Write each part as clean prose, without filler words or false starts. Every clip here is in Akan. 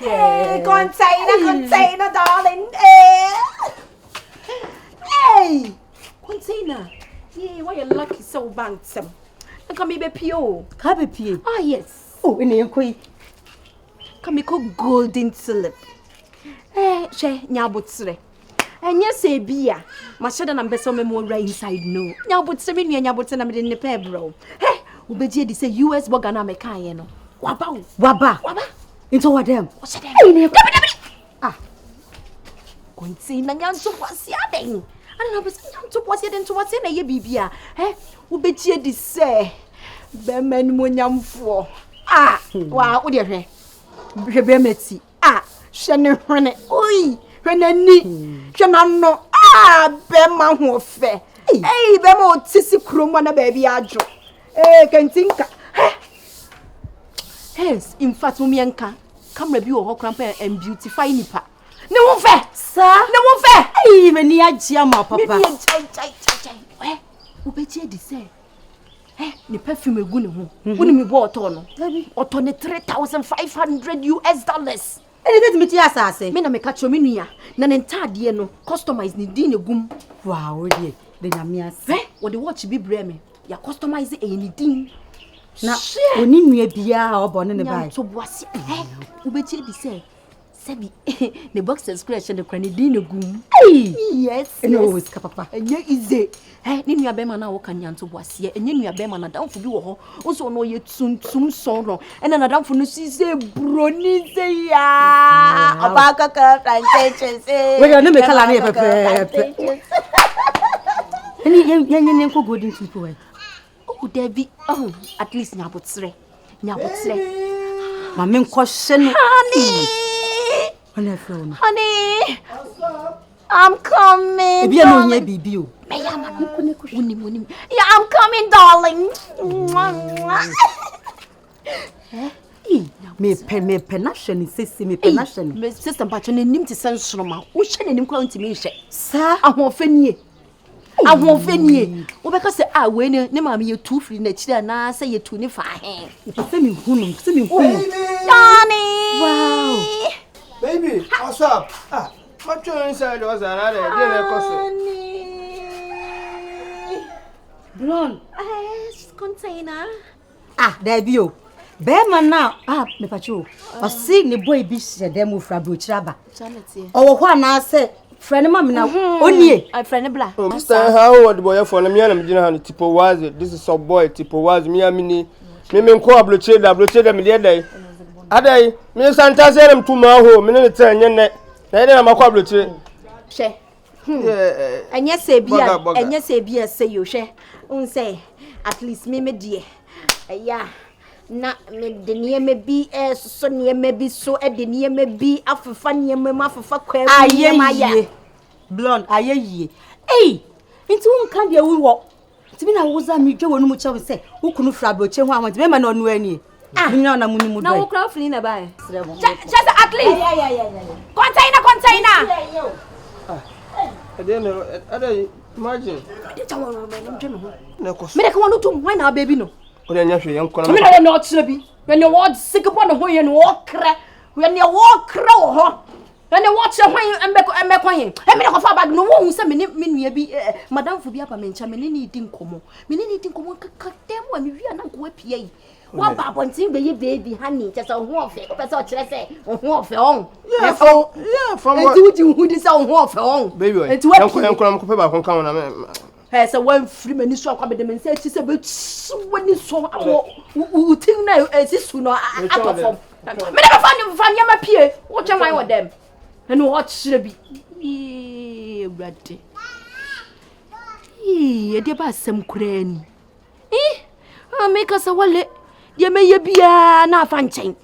Hey, container, darling. Hey, container. Yeah, why you lucky so banksome? And come be pure. Come be Ah, yes. Oh, in your queen. Come be called golden slip. She nyabutsre. And yes, say beer. My shadow number so more right inside no. Nyabutsre me nyabutsre na me de pe bro. Hey, ubeje di say US bogana me kan ye no. Waba. Into what them? What's them? Ah. Konti na nyanso kwase aden. Ana na bese nyanso kwase den to wase na ye bibia. Ubeje di say be man mo nyamfo. Ah, wa wo de hwe. Hwe be meti. Ah, hwe ne hwene. Oi, hwe nani. Hwe nanno. Ah, be ma ho fe. Be ma otisi kromo na ba bi adwo. Kentinka. Yes, in fact, Mumianka, come review or cramp and beautify nipa. No one fair, sir, no one fair. Even near Giamma, papa. Ubeche di say. The perfume gunu. When we bought on $3,500 US. And let me tell you, say, Mena me catch your minia, nan entire no, customize ni dine gum. Wow, dear, then I'm here. What the watch be breme, ya customize anything. Na oni nua bia obon ne bai so boase ubeche di say sebi the boxers scratch the cranny din gum yes no always ka papa enye ize ni nua be ma na wo kan nyanto boase enye nua be ma na danfo bi wo ho wo so no ye tuntum so no ena na danfo no si se broni se ya oba kaka plantation se we no me kala na pepe eni yen ko golden people we oh Debbie oh at least nyabotre mama nkohye no honey I'm coming ebi no nya bibi o yeah I'm coming darling me pen na hwe ni sisi me pen na hwe ni me sister mpacho na nim ti sensoroma wo hwe na nim kwa ntimi hwe sa ahofanie ahofanie wo beka se we ne mama ye tu free na kire na se ye tu ni fa he se me hunu Johnny wow baby what's up what you inside was another dey cause blonde container there be o be man now me pacho o see ne boy bi hye dem ofra bro kiraba owo ho ana se friend mama na onie I friend bla Mr. how old boy for na me na me gina han tipo was this is some boy tipo was me amini me nko abloche da me dey dai adai me santa serem tuma ho me ne tanye ne na ide na makwa abloche hwe enye se bia se yo hwe un say at least me die yeah na me de nieme bi so nieme bi so e de nieme bi afafa nieme ma afafa kwa aye blonde aye nti won kan de wi wo ti bi na wo za mi dwe wonu mu che se wo kunu fra bro che ho amon ti me ma na onu ani nya na muni mu do na wo kra fli na ba just at least container adai imagine me de tawo me no dwe no ho me de ka wonu tum why na baby no ore nya hwe yankona me na no tsire bi when you want sick upon ho ye no okra when you walk wo ho when you watch hwan embekwan ye e me ko fa bag no wo hu se me nua bi madam fu bi apa me ncha me ni di nkomo kaka dem wa me wi na ko apia yi wa ba bontin be ye baby honey just ho ofe o pese o kire se ho ofe on yeah from what enti hu di se ho ofe on baby yankona ko pe ba kon kan na me se wan free mani so akwa be me se chi se be wani so awo utin na esisu no atofom me never find you my pie what am I with them and what should be ready de ba sem kurani me Kasawale de me ye bia na afa nchen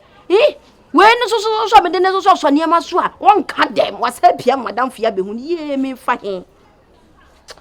when so me de so niam so a won ka dem was help madam fia be hu ye me fa he